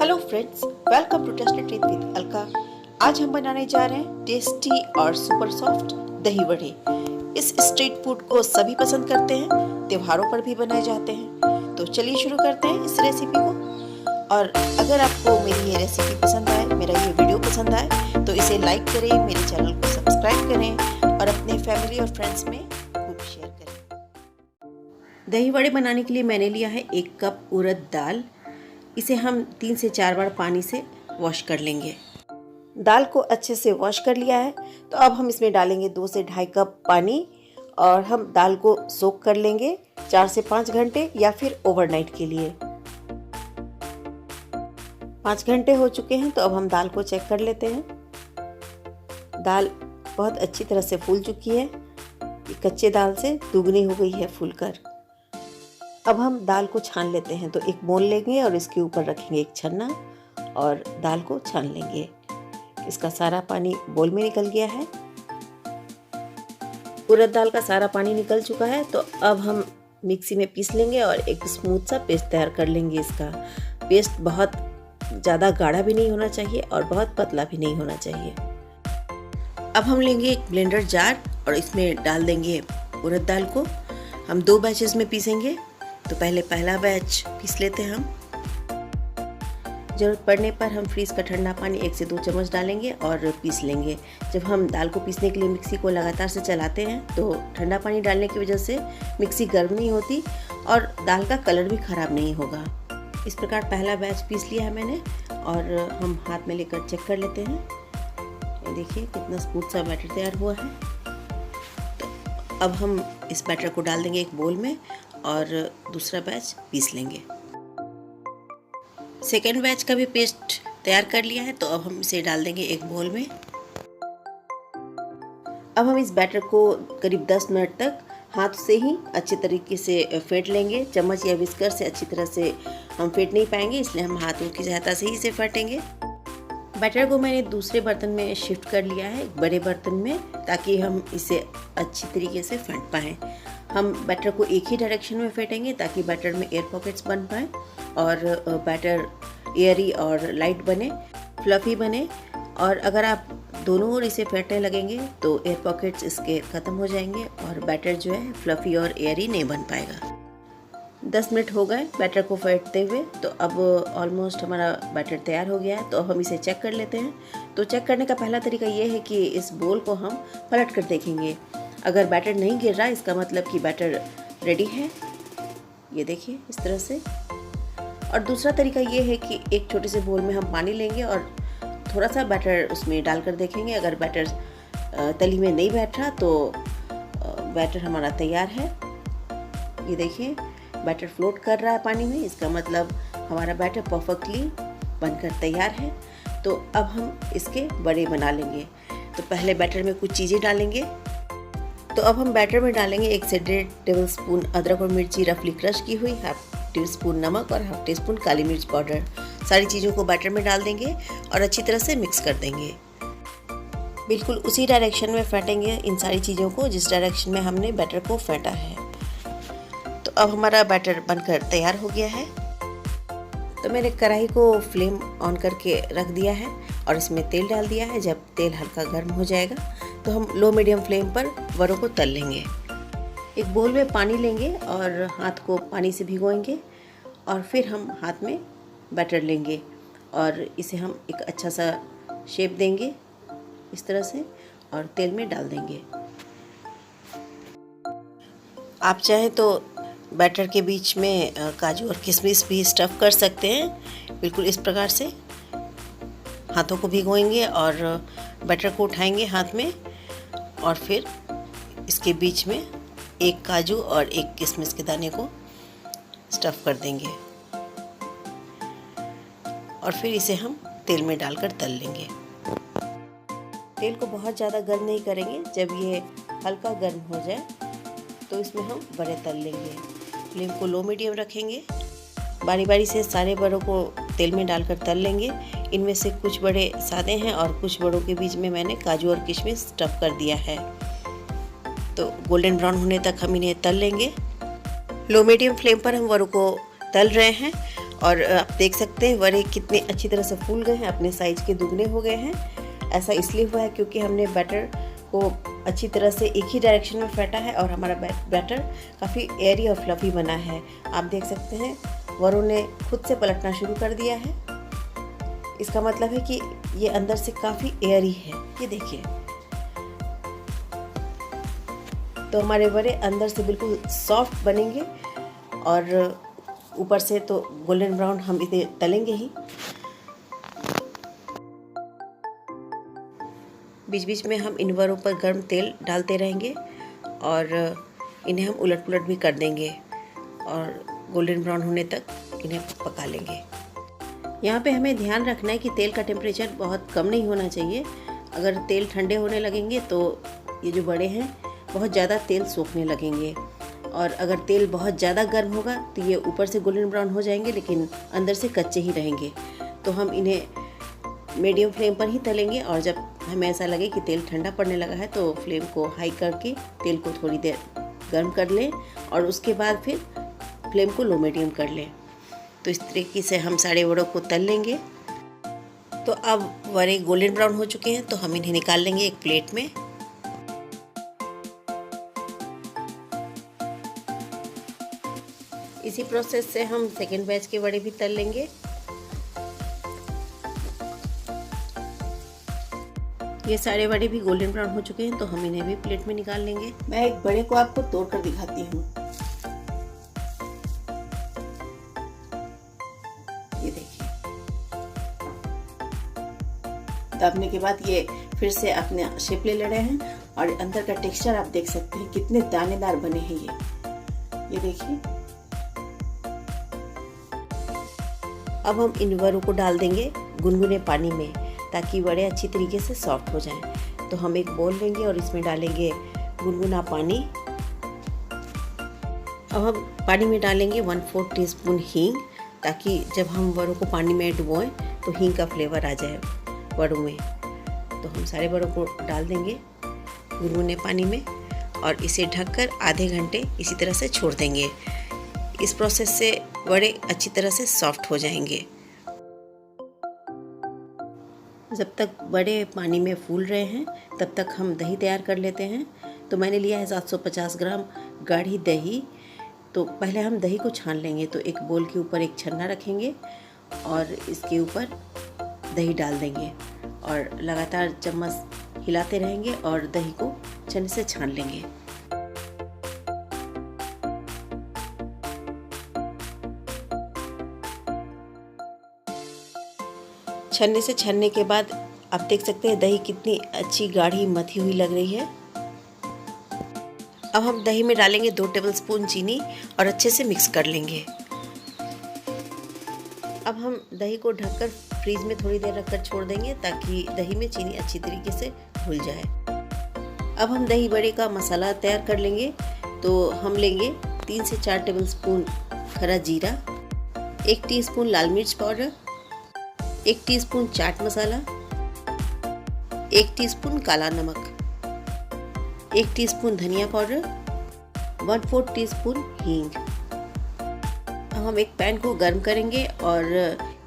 Hello friends, welcome to tasty treat with Alka. आज हम बनाने जा रहे हैं टेस्टी और सुपर सॉफ्ट दही वड़े। इस स्ट्रीट फूड को सभी पसंद करते हैं, त्योहारों पर भी बनाए जाते हैं। तो चलिए शुरू करते हैं इस रेसिपी को। और अगर आपको मेरी ये रेसिपी पसंद आए, मेरा ये वीडियो पसंद आए, तो इसे लाइक करें, मेरे चैनल को सब्सक्राइब करें और अपने फैमिली और फ्रेंड्स में खूब शेयर करें। दही वड़े बनाने के लिए मैंने लिया है 1 कप उड़द दाल। इसे हम 3 से 4 बार पानी से वॉश कर लेंगे। दाल को अच्छे से वॉश कर लिया है, तो अब हम इसमें डालेंगे 2 से ढाई कप पानी और हम दाल को सोक कर लेंगे 4 से 5 घंटे या फिर ओवरनाइट के लिए। 5 घंटे हो चुके हैं, तो अब हम दाल को चेक कर लेते हैं। दाल बहुत अच्छी तरह से फूल चुकी है, कच्चे दाल से दुगनी हो गई है फूलकर। अब हम दाल को छान लेते हैं, तो एक मोल लेंगे और इसके ऊपर रखेंगे एक छन्ना और दाल को छान लेंगे। इसका सारा पानी बोल में निकल गया है। उड़द दाल का सारा पानी निकल चुका है, तो अब हम मिक्सी में पीस लेंगे और एक स्मूथ सा पेस्ट तैयार कर लेंगे। इसका पेस्ट बहुत ज़्यादा गाढ़ा भी नहीं होना चाहिए और बहुत पतला भी नहीं होना चाहिए। अब हम लेंगे एक ब्लेंडर जार और इसमें डाल देंगे उड़द दाल को। हम 2 बैचेस में पीसेंगे, तो पहले पहला बैच पीस लेते हैं हम। ज़रूरत पड़ने पर हम फ्रीज का ठंडा पानी 1 से 2 चम्मच डालेंगे और पीस लेंगे। जब हम दाल को पीसने के लिए मिक्सी को लगातार से चलाते हैं, तो ठंडा पानी डालने की वजह से मिक्सी गर्म नहीं होती और दाल का कलर भी ख़राब नहीं होगा। इस प्रकार पहला बैच पीस लिया है मैंने और हम हाथ में लेकर चेक कर लेते हैं। ये देखिए कितना स्मूथ सा बैटर तैयार हुआ है। तो अब हम इस बैटर को डाल देंगे एक बोल में और दूसरा बैच पीस लेंगे। सेकेंड बैच का भी पेस्ट तैयार कर लिया है, तो अब हम इसे डाल देंगे एक बोल में। अब हम इस बैटर को करीब 10 मिनट तक हाथ से ही अच्छे तरीके से फेंट लेंगे। चम्मच या विस्कर से अच्छी तरह से हम फेंट नहीं पाएंगे, इसलिए हम हाथों की सहायता से ही इसे फेंटेंगे। बैटर को मैंने दूसरे बर्तन में शिफ्ट कर लिया है, एक बड़े बर्तन में, ताकि हम इसे अच्छी तरीके से फेंट पाएँ। हम बैटर को एक ही डायरेक्शन में फेंटेंगे ताकि बैटर में एयर पॉकेट्स बन पाए और बैटर एयरी और लाइट बने, फ्लफी बने। और अगर आप दोनों ओर इसे फेंटने लगेंगे तो एयर पॉकेट्स इसके ख़त्म हो जाएंगे और बैटर जो है फ्लफी और एयरी नहीं बन पाएगा। 10 मिनट हो गए बैटर को फेंटते हुए, तो अब ऑलमोस्ट हमारा बैटर तैयार हो गया है। तो अब हम इसे चेक कर लेते हैं। तो चेक करने का पहला तरीका ये है कि इस बोल को हम पलट कर देखेंगे। अगर बैटर नहीं गिर रहा, इसका मतलब कि बैटर रेडी है। ये देखिए इस तरह से। और दूसरा तरीका ये है कि एक छोटे से बोल में हम पानी लेंगे और थोड़ा सा बैटर उसमें डालकर देखेंगे। अगर बैटर तली में नहीं बैठ रहा, तो बैटर हमारा तैयार है। ये देखिए बैटर फ्लोट कर रहा है पानी में, इसका मतलब हमारा बैटर परफेक्टली बनकर तैयार है। तो अब हम इसके बड़े बना लेंगे। तो पहले बैटर में कुछ चीज़ें डालेंगे। तो अब हम बैटर में डालेंगे 1 से 1.5 टेबल स्पून अदरक और मिर्ची रफली क्रश की हुई, 1/2 टीस्पून नमक और 1/2 टीस्पून काली मिर्च पाउडर। सारी चीज़ों को बैटर में डाल देंगे और अच्छी तरह से मिक्स कर देंगे। बिल्कुल उसी डायरेक्शन में फेंटेंगे इन सारी चीज़ों को जिस डायरेक्शन में हमने बैटर को फेंटा है। तो अब हमारा बैटर बनकर तैयार हो गया है। तो मैंने कढ़ाई को फ्लेम ऑन करके रख दिया है और इसमें तेल डाल दिया है। जब तेल हल्का गर्म हो जाएगा, तो हम लो मीडियम फ्लेम पर वड़ों को तल लेंगे। एक बोल में पानी लेंगे और हाथ को पानी से भिगोएंगे और फिर हम हाथ में बैटर लेंगे और इसे हम एक अच्छा सा शेप देंगे इस तरह से और तेल में डाल देंगे। आप चाहें तो बैटर के बीच में काजू और किशमिश भी स्टफ़ कर सकते हैं। बिल्कुल इस प्रकार से हाथों को भिगोएंगे और बैटर को उठाएंगे हाथ में और फिर इसके बीच में एक काजू और एक किशमिश के दाने को स्टफ़ कर देंगे और फिर इसे हम तेल में डालकर तल लेंगे। तेल को बहुत ज़्यादा गर्म नहीं करेंगे। जब ये हल्का गर्म हो जाए, तो इसमें हम बड़े तल लेंगे। फ्लेम को लो मीडियम रखेंगे। बारी बारी से सारे बड़ों को तेल में डालकर तल लेंगे। इनमें से कुछ बड़े सादे हैं और कुछ बड़ों के बीच में मैंने काजू और किशमिश स्टफ़ कर दिया है। तो गोल्डन ब्राउन होने तक हम इन्हें तल लेंगे। लो मीडियम फ्लेम पर हम वड़ों को तल रहे हैं और आप देख सकते हैं वड़े कितने अच्छी तरह से फूल गए हैं, अपने साइज के दुगने हो गए हैं। ऐसा इसलिए हुआ है क्योंकि हमने बैटर को अच्छी तरह से एक ही डायरेक्शन में फेंटा है और हमारा बैटर काफ़ी एयरी और फ्लफ़ी बना है। आप देख सकते हैं वड़ों ने खुद से पलटना शुरू कर दिया है। इसका मतलब है कि ये अंदर से काफ़ी एयरी है। ये देखिए, तो हमारे वड़े अंदर से बिल्कुल सॉफ्ट बनेंगे और ऊपर से तो गोल्डन ब्राउन हम इसे तलेंगे ही। बीच बीच में हम इन वड़ों पर गर्म तेल डालते रहेंगे और इन्हें हम उलट पुलट भी कर देंगे और गोल्डन ब्राउन होने तक इन्हें पका लेंगे। यहाँ पे हमें ध्यान रखना है कि तेल का टेम्परेचर बहुत कम नहीं होना चाहिए। अगर तेल ठंडे होने लगेंगे तो ये जो वड़े हैं बहुत ज़्यादा तेल सोखने लगेंगे, और अगर तेल बहुत ज़्यादा गर्म होगा तो ये ऊपर से गोल्डन ब्राउन हो जाएंगे लेकिन अंदर से कच्चे ही रहेंगे। तो हम इन्हें मीडियम फ्लेम पर ही तलेंगे और जब हमें ऐसा लगे कि तेल ठंडा पड़ने लगा है तो फ्लेम को हाई करके तेल को थोड़ी देर गर्म कर लें और उसके बाद फिर फ्लेम को लो मीडियम कर लें। तो इस तरीके से हम सारे वड़ों को तल लेंगे। तो अब वड़े गोल्डन ब्राउन हो चुके हैं तो हम इन्हें निकाल लेंगे एक प्लेट में। इसी प्रोसेस से हम सेकेंड बैच के वड़े भी तल लेंगे। ये सारे वड़े भी गोल्डन ब्राउन हो चुके हैं तो हम इन्हें भी प्लेट में निकाल लेंगे। मैं एक वड़े को आपको तोड़कर दिखाती हूँ। ये देखिए, दबने के बाद ये फिर से अपने शेप ले रहे हैं और अंदर का टेक्सचर आप देख सकते हैं कितने दानेदार बने हैं ये देखिए। अब हम इन वड़ों को डाल देंगे गुनगुने पानी में ताकि वड़े अच्छी तरीके से सॉफ्ट हो जाएं। तो हम एक बोल लेंगे और इसमें डालेंगे गुनगुना पानी। अब हम पानी में डालेंगे 1/4 टीस्पून हींग ताकि जब हम वड़ों को पानी में डुबोएं तो हींग का फ्लेवर आ जाए वड़ों में। तो हम सारे वड़ों को डाल देंगे गुनगुने पानी में और इसे ढककर आधे घंटे इसी तरह से छोड़ देंगे। इस प्रोसेस से वड़े अच्छी तरह से सॉफ्ट हो जाएंगे। जब तक वड़े पानी में फूल रहे हैं तब तक हम दही तैयार कर लेते हैं। तो मैंने लिया है 750 ग्राम गाढ़ी दही। तो पहले हम दही को छान लेंगे। तो एक बोल के ऊपर एक छन्ना रखेंगे और इसके ऊपर दही डाल देंगे और लगातार चम्मच हिलाते रहेंगे और दही को छन्ने से छान लेंगे। छन्ने से छन्ने के बाद आप देख सकते हैं दही कितनी अच्छी गाढ़ी मथी हुई लग रही है। अब हम दही में डालेंगे 2 टेबलस्पून चीनी और अच्छे से मिक्स कर लेंगे। अब हम दही को ढककर फ्रीज में थोड़ी देर रखकर छोड़ देंगे ताकि दही में चीनी अच्छी तरीके से घुल जाए। अब हम दही बड़े का मसाला तैयार कर लेंगे। तो हम लेंगे 3 से 4 टेबलस्पून खरा जीरा, 1 टीस्पून लाल मिर्च powder, 1 teaspoon chaat masala, 1 teaspoon काला नमक, 1 टीस्पून धनिया पाउडर, 1/4 टीस्पून हींग। अब हम एक पैन को गर्म करेंगे और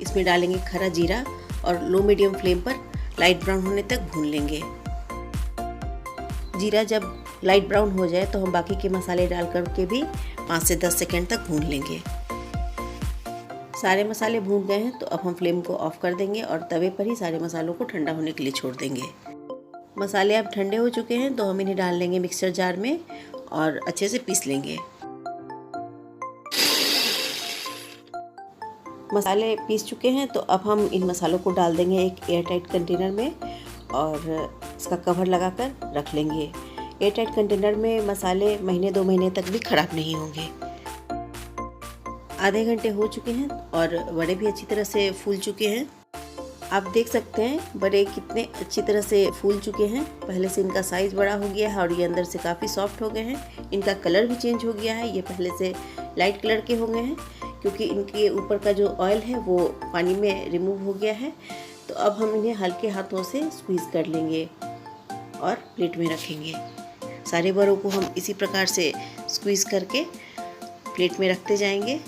इसमें डालेंगे खरा जीरा और लो मीडियम फ्लेम पर लाइट ब्राउन होने तक भून लेंगे। जीरा जब लाइट ब्राउन हो जाए तो हम बाकी के मसाले डाल करके भी 5 से 10 सेकेंड तक भून लेंगे। सारे मसाले भून गए हैं तो अब हम फ्लेम को ऑफ कर देंगे और तवे पर ही सारे मसालों को ठंडा होने के लिए छोड़ देंगे। मसाले अब ठंडे हो चुके हैं तो हम इन्हें डाल लेंगे मिक्सर जार में और अच्छे से पीस लेंगे। मसाले पीस चुके हैं तो अब हम इन मसालों को डाल देंगे एक एयरटाइट कंटेनर में और इसका कवर लगाकर रख लेंगे। एयरटाइट कंटेनर में मसाले महीने 2 महीने तक भी खराब नहीं होंगे। आधे घंटे हो चुके हैं और वड़े भी अच्छी तरह से फूल चुके हैं। आप देख सकते हैं वड़े कितने अच्छी तरह से फूल चुके हैं। पहले से इनका साइज़ बड़ा हो गया है और ये अंदर से काफ़ी सॉफ्ट हो गए हैं। इनका कलर भी चेंज हो गया है। ये पहले से लाइट कलर के हो गए हैं क्योंकि इनके ऊपर का जो ऑयल है वो पानी में रिमूव हो गया है। तो अब हम इन्हें हल्के हाथों से स्क्वीज़ कर लेंगे और प्लेट में रखेंगे। सारे वड़ों को हम इसी प्रकार से स्क्वीज़ करके प्लेट में रखते जाएंगे।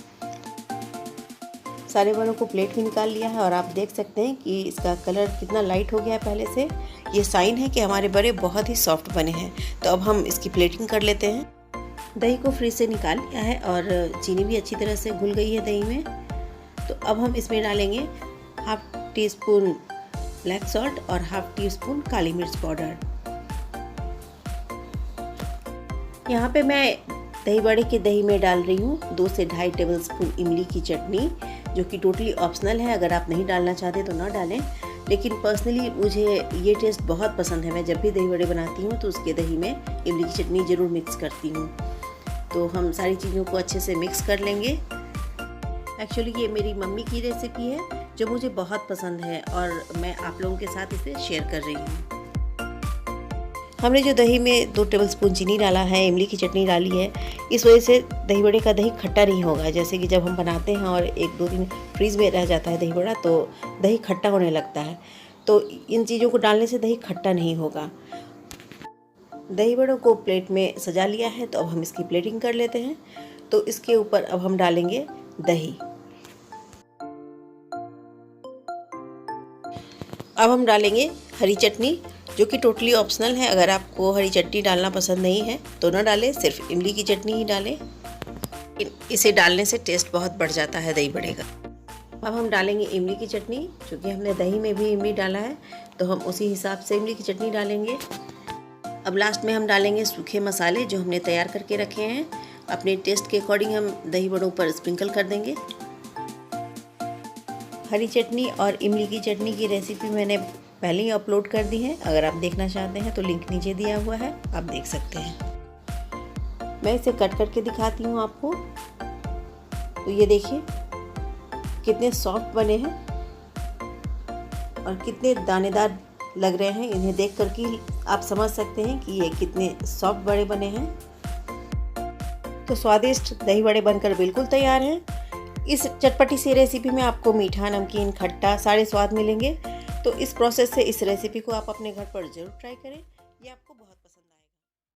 सारे बड़ों को प्लेट में निकाल लिया है और आप देख सकते हैं कि इसका कलर कितना लाइट हो गया है पहले से। ये साइन है कि हमारे बड़े बहुत ही सॉफ्ट बने हैं। तो अब हम इसकी प्लेटिंग कर लेते हैं। दही को फ्रिज से निकाल लिया है और चीनी भी अच्छी तरह से घुल गई है दही में। तो अब हम इसमें डालेंगे half tea spoon black salt और हाफ टी स्पून काली मिर्च पाउडर। यहाँ पे मैं दही बड़े के दही में डाल रही हूँ 2 से 2.5 टेबलस्पून इमली की चटनी, जो कि टोटली ऑप्शनल है। अगर आप नहीं डालना चाहते तो ना डालें, लेकिन पर्सनली मुझे ये टेस्ट बहुत पसंद है। मैं जब भी दही बड़े बनाती हूँ तो उसके दही में इमली की चटनी ज़रूर मिक्स करती हूँ। तो हम सारी चीज़ों को अच्छे से मिक्स कर लेंगे। एक्चुअली ये मेरी मम्मी की रेसिपी है जो मुझे बहुत पसंद है और मैं आप लोगों के साथ इसे शेयर कर रही हूँ। हमने जो दही में 2 टेबलस्पून चीनी डाला है, इमली की चटनी डाली है, इस वजह से दही बड़े का दही खट्टा नहीं होगा। जैसे कि जब हम बनाते हैं और 1-2 दिन फ्रीज में रह जाता है दही बड़ा तो दही खट्टा होने लगता है। तो इन चीज़ों को डालने से दही खट्टा नहीं होगा। दही बड़ों को प्लेट में सजा लिया है, तो अब हम इसकी प्लेटिंग कर लेते हैं। तो इसके ऊपर अब हम डालेंगे दही। अब हम डालेंगे हरी चटनी, जो कि टोटली ऑप्शनल है। अगर आपको हरी चटनी डालना पसंद नहीं है तो ना डालें, सिर्फ इमली की चटनी ही डालें। इसे डालने से टेस्ट बहुत बढ़ जाता है दही बड़े का। अब हम डालेंगे इमली की चटनी, क्योंकि हमने दही में भी इमली डाला है तो हम उसी हिसाब से इमली की चटनी डालेंगे। अब लास्ट में हम डालेंगे सूखे मसाले जो हमने तैयार करके रखे हैं। अपने टेस्ट के अकॉर्डिंग हम दही बड़ों पर स्प्रिंकल कर देंगे। हरी चटनी और इमली की चटनी की रेसिपी मैंने पहले ही अपलोड कर दी है। अगर आप देखना चाहते हैं तो लिंक नीचे दिया हुआ है, आप देख सकते हैं। मैं इसे कट करके दिखाती हूँ आपको। तो ये देखिए कितने सॉफ्ट बने हैं और कितने दानेदार लग रहे हैं। इन्हें देख कर के आप समझ सकते हैं कि ये कितने सॉफ्ट बड़े बने हैं। तो स्वादिष्ट दही बड़े बनकर बिल्कुल तैयार हैं। इस चटपटी सी रेसिपी में आपको मीठा, नमकीन, खट्टा सारे स्वाद मिलेंगे। तो इस प्रोसेस से इस रेसिपी को आप अपने घर पर ज़रूर ट्राई करें। ये